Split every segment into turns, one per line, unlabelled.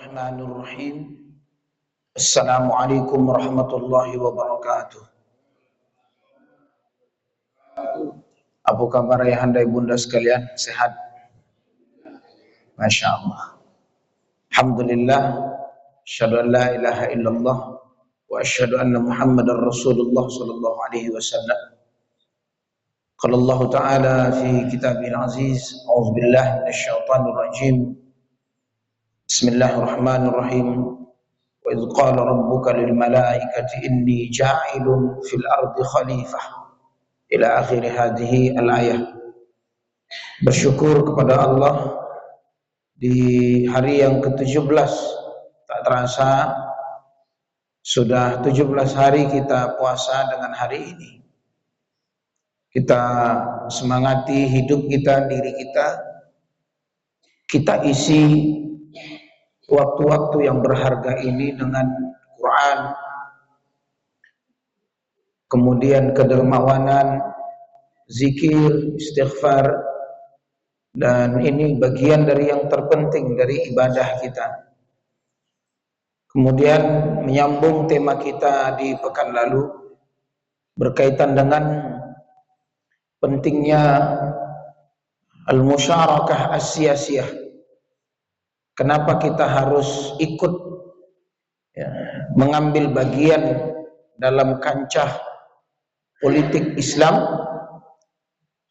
Bismillahirrahmanirrahim. Assalamualaikum warahmatullahi wabarakatuh. Apa kabar ayahanda ibunda sekalian? Sehat? Masya Allah. Alhamdulillah. Asyhadu an la ilaha illallah wa asyhadu anna Muhammadar Rasulullah sallallahu alaihi wasallam. Qala Allah Ta'ala fi kitabil aziz. A'udzu billahi minasyaitonir rajim. Bismillahirrahmanirrahim. Wa idz qala rabbuka lil malaikati inni ja'ilun fil ardi khalifah ila akhir hadhihi al-ayah. Bersyukur kepada Allah di hari yang ke-17, tak terasa sudah 17 hari kita puasa dengan hari ini. Kita semangati hidup kita, diri kita isi waktu-waktu yang berharga ini dengan Quran, kemudian kedermawanan, zikir, istighfar, dan ini bagian dari yang terpenting dari ibadah kita. Kemudian menyambung tema kita di pekan lalu berkaitan dengan pentingnya al-musyarakah as-siyasiyah. Kenapa kita harus ikut mengambil bagian dalam kancah politik Islam?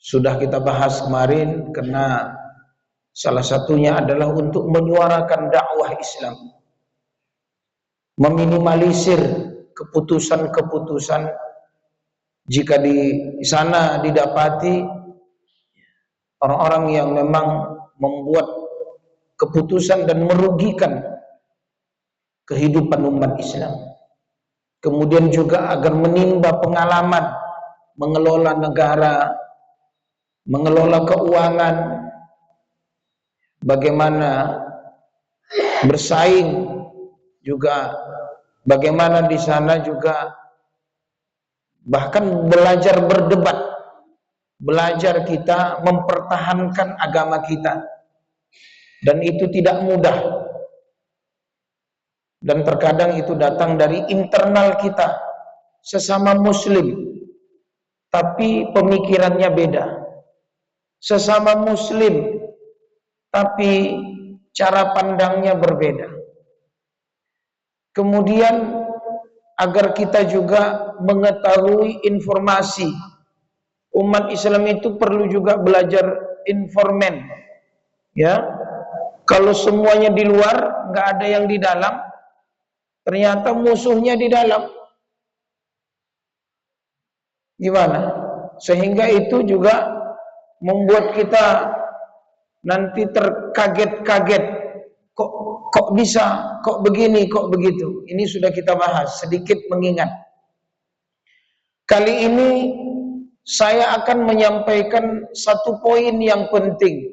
Sudah kita bahas kemarin, karena salah satunya adalah untuk menyuarakan dakwah Islam, meminimalisir keputusan-keputusan jika di sana didapati orang-orang yang memang membuat keputusan dan merugikan kehidupan umat Islam. Kemudian juga agar menimba pengalaman mengelola negara, mengelola keuangan, bagaimana bersaing, juga bagaimana di sana juga bahkan belajar berdebat, belajar kita mempertahankan agama kita. Dan itu tidak mudah. Dan terkadang itu datang dari internal kita, sesama muslim, tapi pemikirannya beda. Sesama muslim, tapi cara pandangnya berbeda. Kemudian agar kita juga mengetahui informasi. Umat Islam itu perlu juga belajar informan. Ya. Kalau semuanya di luar, nggak ada yang di dalam, ternyata musuhnya di dalam. Gimana? Sehingga itu juga membuat kita nanti terkaget-kaget. Kok bisa? Kok begini? Kok begitu? Ini sudah kita bahas, sedikit mengingat. Kali ini saya akan menyampaikan satu poin yang penting.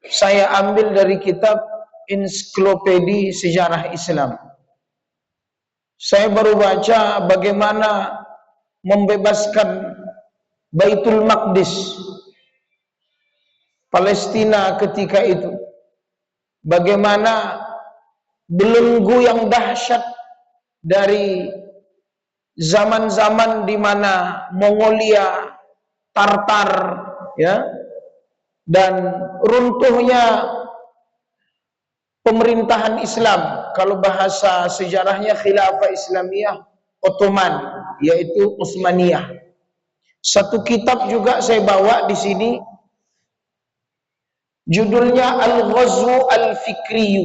Saya ambil dari kitab Ensiklopedia Sejarah Islam. Saya baru baca bagaimana membebaskan Baitul Maqdis, Palestina ketika itu. Bagaimana belenggu yang dahsyat dari zaman-zaman di mana Mongolia, Tartar, ya, dan runtuhnya pemerintahan Islam. Kalau bahasa sejarahnya Khilafah Islamiyah Ottoman, yaitu Utsmaniyah. Satu kitab juga saya bawa di sini, judulnya Al-Ghazwu Al-Fikriyu,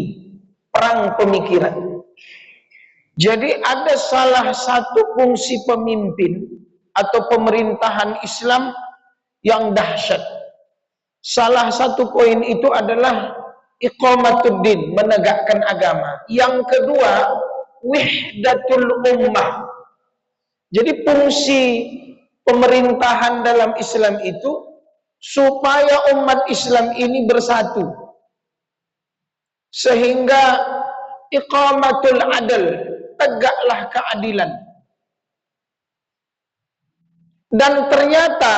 perang pemikiran. Jadi ada salah satu fungsi pemimpin atau pemerintahan Islam yang dahsyat. Salah satu poin itu adalah iqamatuddin, menegakkan agama. Yang kedua, wihdatul ummah. Jadi fungsi pemerintahan dalam Islam itu supaya umat Islam ini bersatu. Sehingga iqamatul adl, tegaklah keadilan. Dan ternyata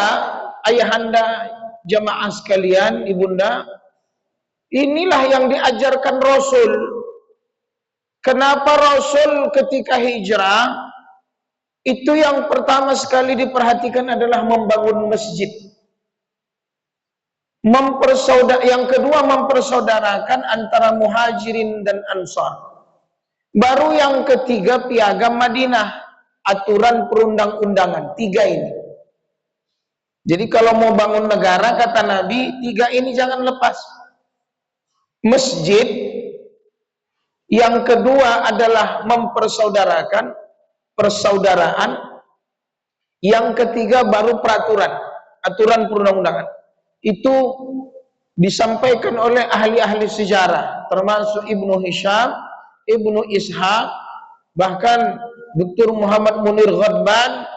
ayahanda, jamaah sekalian, ibunda, inilah yang diajarkan Rasul Kenapa Rasul ketika hijrah itu yang pertama sekali diperhatikan adalah membangun masjid. Yang kedua mempersaudarakan antara muhajirin dan ansar. Baru yang ketiga piagam Madinah, aturan perundang-undangan. 3 ini. Jadi kalau mau bangun negara, kata Nabi, 3 ini jangan lepas. Masjid, yang kedua adalah mempersaudarakan, persaudaraan, yang ketiga baru peraturan, aturan perundang-undangan. Itu disampaikan oleh ahli-ahli sejarah, termasuk Ibnu Hisham, Ibnu Ishaq, bahkan Dr. Muhammad Munir Ghadban,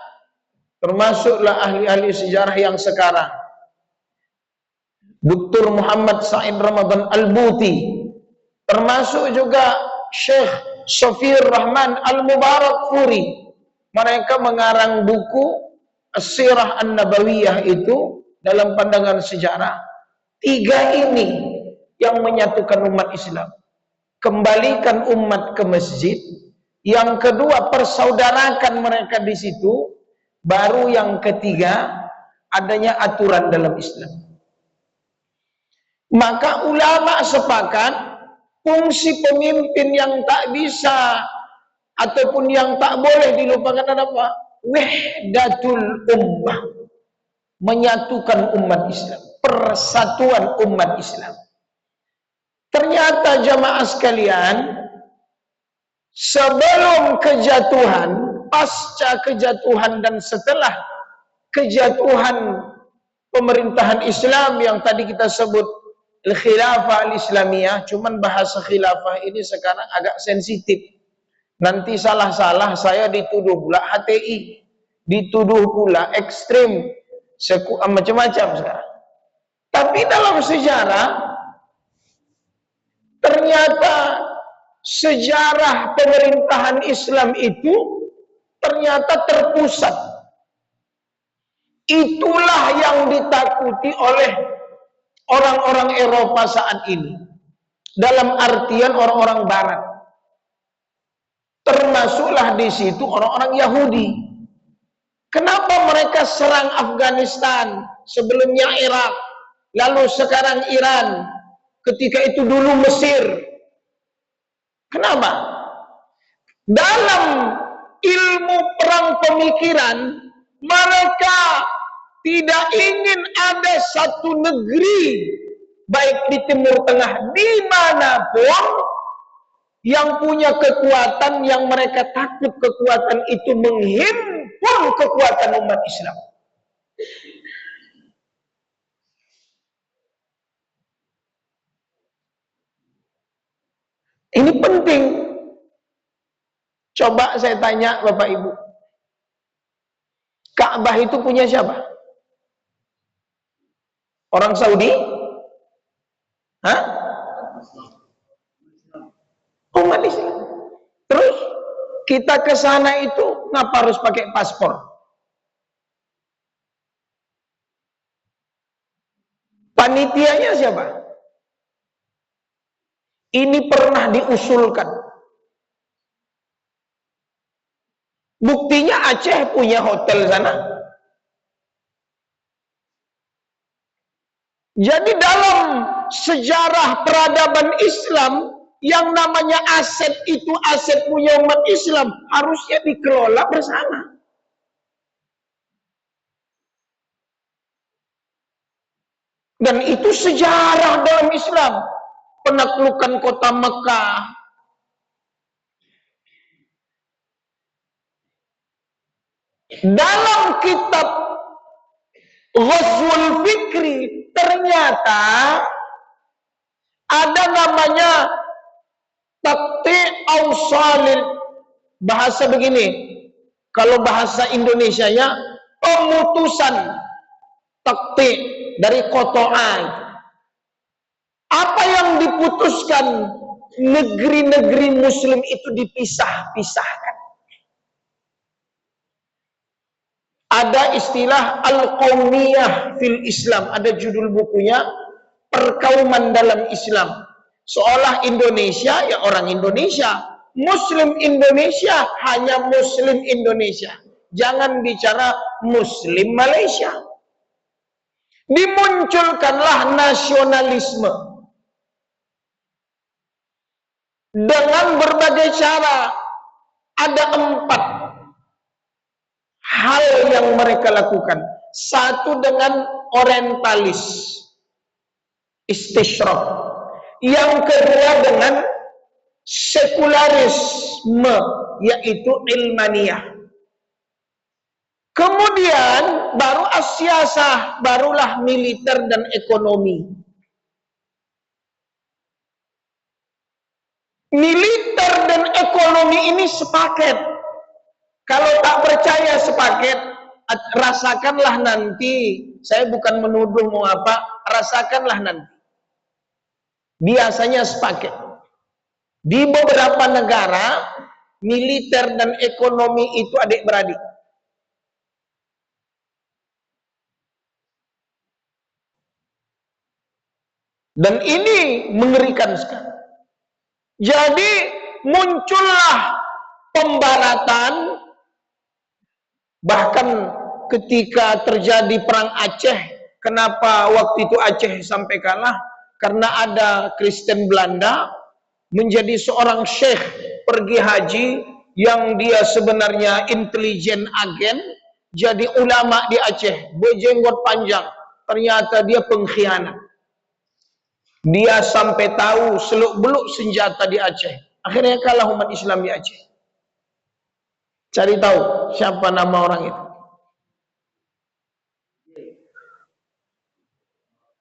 termasuklah ahli-ahli sejarah yang sekarang. Dr. Muhammad Said Ramadan Al-Buti, termasuk juga Syekh Safir Rahman Al-Mubarak Furi. Mereka mengarang buku As-Sirah An-Nabawiyah itu dalam pandangan sejarah. 3 ini yang menyatukan umat Islam. Kembalikan umat ke masjid. Yang kedua, persaudarakan mereka di situ. Baru yang ketiga, adanya aturan dalam Islam. Maka ulama sepakat, fungsi pemimpin yang tak bisa ataupun yang tak boleh dilupakan adalah apa? Wahdatul ummah. Menyatukan umat Islam. Persatuan umat Islam. Ternyata jamaah sekalian, sebelum kejatuhan, pasca kejatuhan dan setelah kejatuhan pemerintahan Islam yang tadi kita sebut Khilafah Al-Islamiyah, cuman bahasa khilafah ini sekarang agak sensitif. Nanti salah-salah saya dituduh pula HTI, dituduh pula ekstrim, macam-macam sekarang. Tapi dalam sejarah, ternyata sejarah pemerintahan Islam itu ternyata terpusat. Itulah yang ditakuti oleh orang-orang Eropa saat ini. Dalam artian orang-orang Barat. Termasuklah di situ orang-orang Yahudi. Kenapa mereka serang Afghanistan, sebelumnya Irak, lalu sekarang Iran, ketika itu dulu Mesir? Kenapa? Dalam ilmu perang pemikiran, mereka tidak ingin ada satu negeri, baik di Timur Tengah, dimanapun, yang punya kekuatan yang mereka takut kekuatan itu menghimpun kekuatan umat Islam. Ini penting. Coba saya tanya Bapak Ibu, Ka'bah itu punya siapa? Orang Saudi? Hah? Umat Islam. Terus kita ke sana itu ngapa harus pakai paspor? Panitianya siapa? Ini pernah diusulkan. Buktinya Aceh punya hotel sana. Jadi dalam sejarah peradaban Islam, yang namanya aset itu aset punya umat Islam, harusnya dikelola bersama. Dan itu sejarah dalam Islam. Penaklukan kota Mekah, dalam kitab Ghazwul Fikri ternyata ada namanya Taqti' Awsalil, bahasa begini, kalau bahasa Indonesianya pemutusan Taqti' dari Qata'a. Apa yang diputuskan? Negeri-negeri Muslim itu dipisah-pisahkan. Ada istilah Al-Qaumiyah fil Islam, ada judul bukunya, Perkauman dalam Islam. Seolah Indonesia ya orang Indonesia, Muslim Indonesia hanya Muslim Indonesia. Jangan bicara Muslim Malaysia. Dimunculkanlah nasionalisme dengan berbagai cara. Ada 4 hal yang mereka lakukan. Satu, dengan orientalis, istisyraq. Yang kedua dengan sekularisme, yaitu ilmaniyah. Kemudian baru as-siyasah, barulah militer dan ekonomi. Militer dan ekonomi ini sepaket. Kalau tak percaya sepaket, rasakanlah nanti. Saya bukan menuduh mau apa, rasakanlah nanti. Biasanya sepaket. Di beberapa negara, militer dan ekonomi itu adik-beradik. Dan ini mengerikan sekali. Jadi muncullah pembaratan, bahkan ketika terjadi perang Aceh. Kenapa waktu itu Aceh sampai kalah? Karena ada Kristen Belanda menjadi seorang syekh pergi haji yang dia sebenarnya intelijen agen, jadi ulama di Aceh, berjenggot panjang. Ternyata dia pengkhianat. Dia sampai tahu seluk-beluk senjata di Aceh. Akhirnya kalah umat Islam di Aceh. Cari tahu siapa nama orang itu.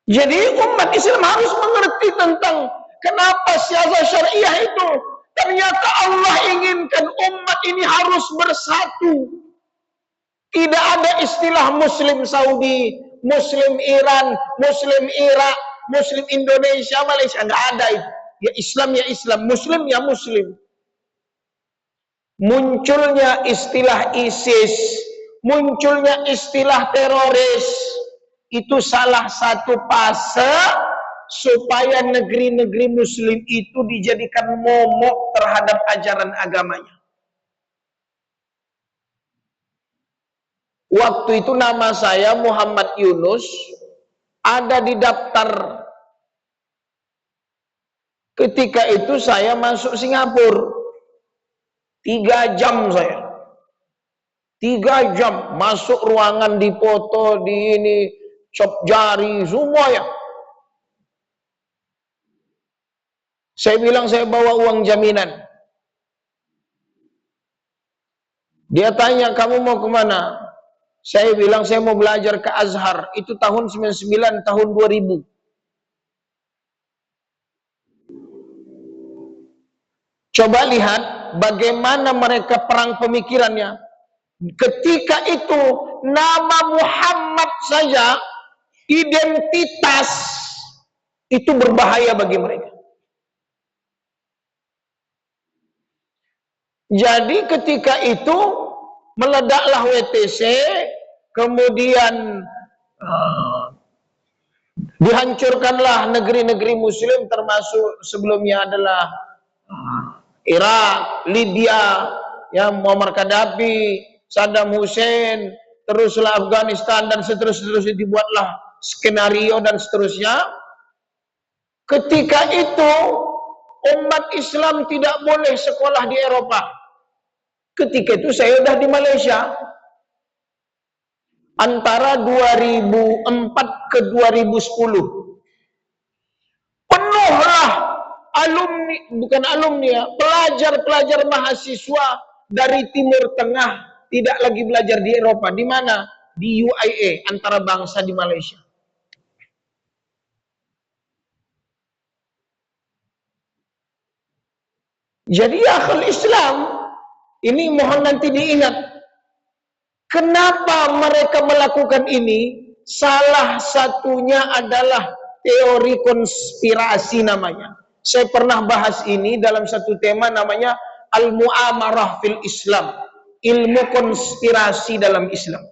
Jadi umat Islam harus mengerti tentang kenapa siasat syariah itu. Ternyata Allah inginkan umat ini harus bersatu. Tidak ada istilah Muslim Saudi, Muslim Iran, Muslim Irak, Muslim Indonesia, Malaysia. Nggak ada itu. Ya Islam ya Islam, Muslim ya Muslim. Munculnya istilah ISIS, munculnya istilah teroris, itu salah satu fase supaya negeri-negeri Muslim itu dijadikan momok terhadap ajaran agamanya. Waktu itu nama saya Muhammad Yunus, ada di daftar. Ketika itu saya masuk Singapura. 3 jam saya. 3 jam masuk ruangan, dipoto, di ini, cop jari, semua ya. Saya bilang saya bawa uang jaminan. Dia tanya, kamu mau kemana? Saya bilang saya mau belajar ke Azhar. Itu tahun 99, tahun 2000. Coba lihat bagaimana mereka perang pemikirannya. Ketika itu nama Muhammad saja, identitas itu berbahaya bagi mereka. Jadi ketika itu meledaklah WTC, kemudian dihancurkanlah negeri-negeri Muslim, termasuk sebelumnya adalah Irak, Libya, ya, Muammar Gaddafi, Saddam Hussein, teruslah Afghanistan, dan seterusnya dibuatlah skenario dan seterusnya. Ketika itu umat Islam tidak boleh sekolah di Eropa. Ketika itu saya sudah di Malaysia. Antara 2004 ke 2010. Penuhlah alumni, bukan alumni ya, pelajar-pelajar mahasiswa dari Timur Tengah tidak lagi belajar di Eropa. Di mana? Di UIA, antara bangsa di Malaysia. Jadi ya akhul Islam, ini mohon nanti diingat. Kenapa mereka melakukan ini? Salah satunya adalah teori konspirasi namanya. Saya pernah bahas ini dalam satu tema namanya Al-Mu'amarah fil Islam. Ilmu konspirasi dalam Islam.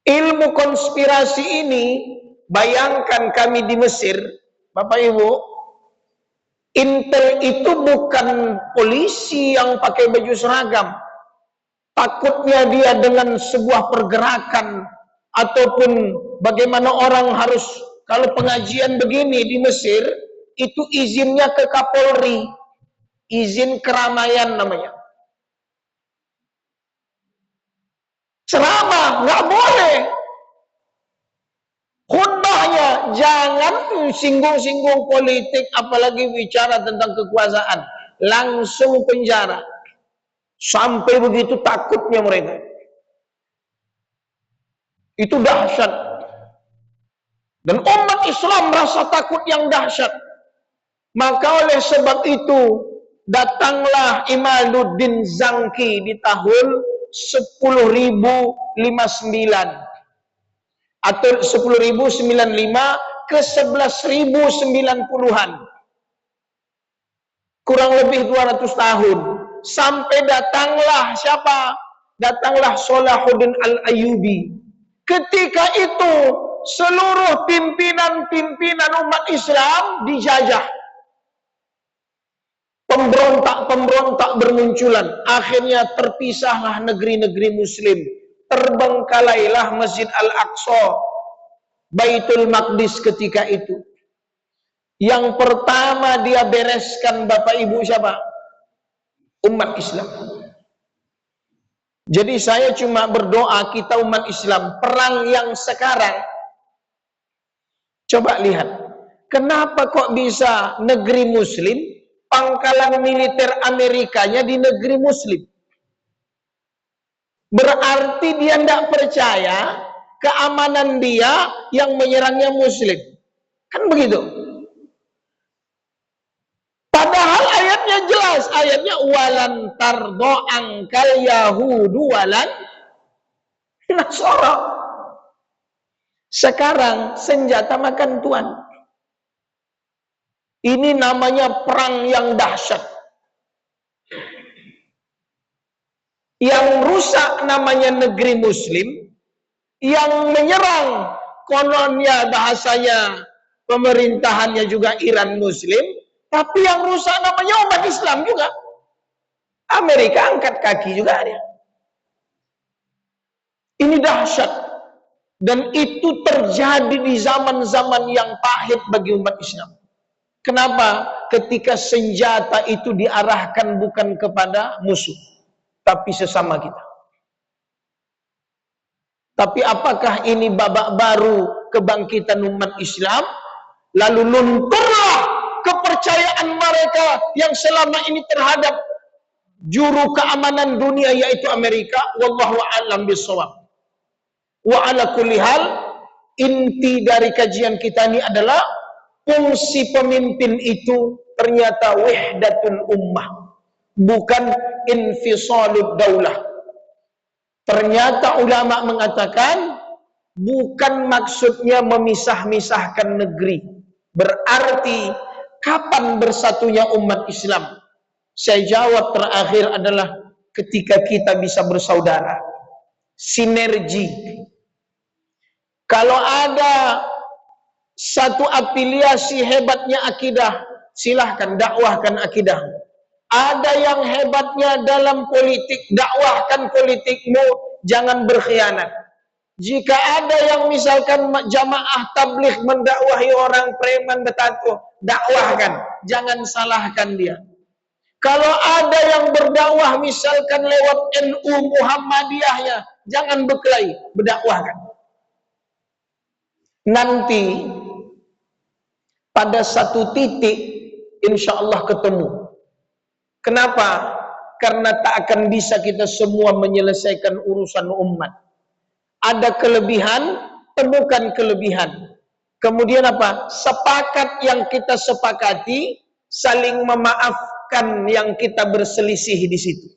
Ilmu konspirasi ini, bayangkan kami di Mesir, Bapak Ibu, Intel itu bukan polisi yang pakai baju seragam. Takutnya dia dengan sebuah pergerakan ataupun bagaimana orang harus, kalau pengajian begini di Mesir itu izinnya ke Kapolri, izin keramaian namanya. Ceramah nggak boleh. Khutbahnya jangan singgung-singgung politik, apalagi bicara tentang kekuasaan, langsung penjara. Sampai begitu takutnya mereka. Itu dahsyat. Dan umat Islam merasa takut yang dahsyat. Maka oleh sebab itu datanglah Imaduddin Zangki di tahun 10.059 atau 10.095 ke 11.090-an, kurang lebih 200 tahun, sampai datanglah siapa? Datanglah Salahuddin Al-Ayyubi. Ketika itu seluruh pimpinan umat Islam dijajah, pemberontak bermunculan, akhirnya terpisahlah negeri-negeri Muslim. Terbengkalailah Masjid Al-Aqsa, Baitul Maqdis ketika itu. Yang pertama dia bereskan Bapak Ibu siapa? Umat Islam. Jadi saya cuma berdoa kita umat Islam, perang yang sekarang, coba lihat, kenapa kok bisa negeri Muslim, pangkalan militer Amerikanya di negeri Muslim? Berarti dia tidak percaya keamanan dia yang menyerangnya Muslim. Kan begitu? Padahal ayatnya jelas. Ayatnya walan tardo angkal yahudu walan nasara. Sekarang senjata makan tuan. Ini namanya perang yang dahsyat. Yang rusak namanya negeri Muslim, yang menyerang kononnya bahasanya pemerintahannya juga Iran Muslim, tapi yang rusak namanya umat Islam juga. Amerika angkat kaki juga dia. Ini dahsyat, dan itu terjadi di zaman-zaman yang pahit bagi umat Islam. Kenapa? Ketika senjata itu diarahkan bukan kepada musuh, tapi sesama kita. Tapi apakah ini babak baru kebangkitan umat Islam? Lalu lunturlah kepercayaan mereka yang selama ini terhadap juru keamanan dunia, yaitu Amerika. Wallahu a'lam bishawab. Wa ala kulli hal, inti dari kajian kita ini adalah fungsi pemimpin itu ternyata wahdatul ummah, bukan infisalud daulah. Ternyata ulama mengatakan bukan maksudnya memisah-misahkan negeri. Berarti kapan bersatunya umat Islam? Saya jawab terakhir adalah ketika kita bisa bersaudara, sinergi. Kalau ada satu afiliasi hebatnya akidah, silahkan dakwahkan akidah. Ada yang hebatnya dalam politik, dakwahkan politikmu, jangan berkhianat. Jika ada yang misalkan jamaah tabligh mendakwahi orang preman bertato, dakwahkan, jangan salahkan dia. Kalau ada yang berdakwah misalkan lewat NU Muhammadiyahnya, jangan berkelahi, berdakwahkan. Nanti pada satu titik insya Allah ketemu. Kenapa? Karena tak akan bisa kita semua menyelesaikan urusan umat. Ada kelebihan, temukan kelebihan. Kemudian apa? Sepakat yang kita sepakati, saling memaafkan yang kita berselisih di situ.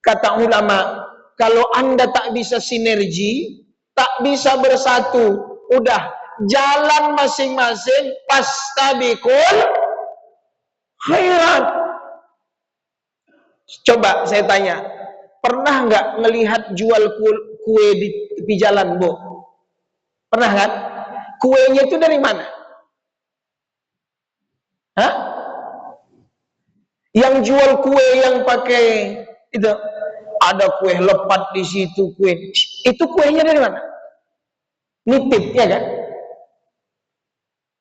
Kata ulama, kalau Anda tak bisa sinergi, tak bisa bersatu, udah jalan masing-masing, fastabiqul khairat. Coba saya tanya, pernah nggak ngelihat jual kue di tepi jalan, Bu? Pernah kan? Kuenya itu dari mana? Hah? Yang jual kue yang pakai itu, ada kue lepat di situ, kue itu kuenya dari mana? Nitip, ya kan?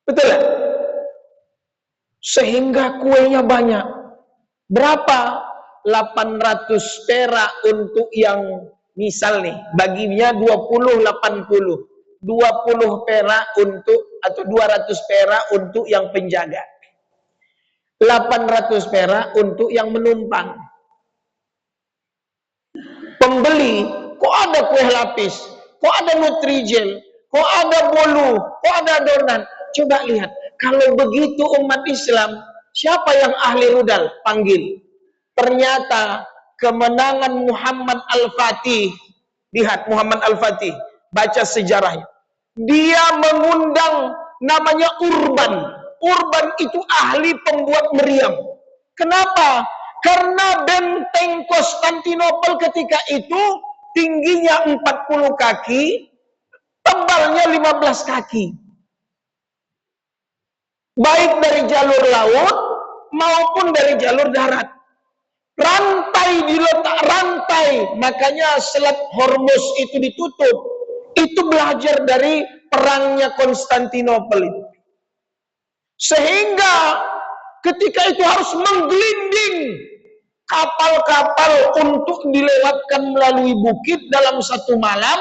Betul ya? Sehingga kuenya banyak. Berapa? 800 perak untuk yang misal nih, baginya 20 80. 20 perak untuk atau 200 perak untuk yang penjaga. 800 perak untuk yang menumpang. Pembeli, kok ada kue lapis, kok ada Nutrijel, kok ada bolu, kok ada donat. Coba lihat, kalau begitu umat Islam, siapa yang ahli rudal? Panggil. Ternyata kemenangan Muhammad Al-Fatih. Lihat Muhammad Al-Fatih, baca sejarahnya. Dia mengundang namanya Urban. Urban itu ahli pembuat meriam. Kenapa? Karena benteng Konstantinopel ketika itu tingginya 40 kaki, tebalnya 15 kaki. Baik dari jalur laut maupun dari jalur darat. Rantai diletak rantai, makanya Selat Hormuz itu ditutup. Itu belajar dari perangnya Konstantinopel itu. Sehingga ketika itu harus menggelinding kapal-kapal untuk dilewatkan melalui bukit dalam satu malam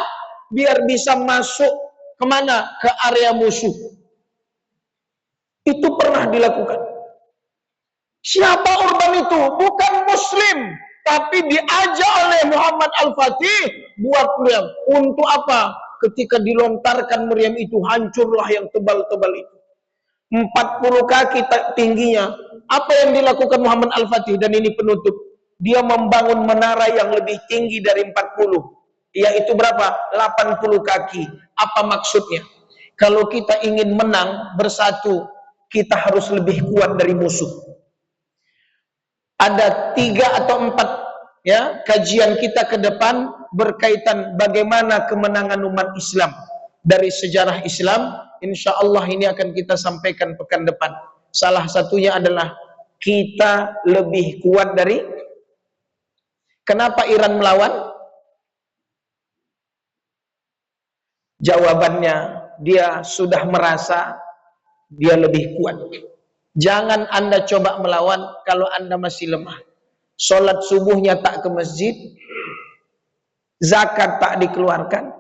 biar bisa masuk kemana? Ke area musuh. Itu pernah dilakukan. Siapa Urban itu? Bukan Muslim, tapi diajak oleh Muhammad Al-Fatih buat meriam. Untuk apa? Ketika dilontarkan meriam itu, hancurlah yang tebal-tebal itu. 40 kaki tingginya. Apa yang dilakukan Muhammad Al-Fatih? Dan ini penutup. Dia membangun menara yang lebih tinggi dari 40. Yaitu berapa? 80 kaki. Apa maksudnya? Kalau kita ingin menang bersatu, kita harus lebih kuat dari musuh. Ada 3 atau 4 ya kajian kita ke depan berkaitan bagaimana kemenangan umat Islam dari sejarah Islam. Insya Allah ini akan kita sampaikan pekan depan. Salah satunya adalah kita lebih kuat dari. Kenapa Iran melawan? Jawabannya, dia sudah merasa dia lebih kuat. Jangan Anda coba melawan kalau Anda masih lemah. Sholat subuhnya tak ke masjid, zakat tak dikeluarkan,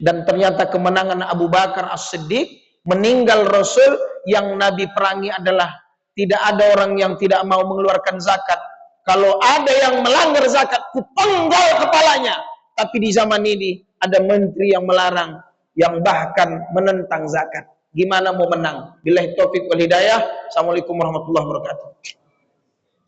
dan ternyata kemenangan Abu Bakar As-Siddiq, meninggal Rasul yang Nabi perangi adalah tidak ada orang yang tidak mau mengeluarkan zakat. Kalau ada yang melanggar zakat, kupenggal kepalanya. Tapi di zaman ini ada menteri yang melarang, yang bahkan menentang zakat. Gimana mau menang? Billahi taufik wal hidayah. Assalamualaikum warahmatullahi wabarakatuh.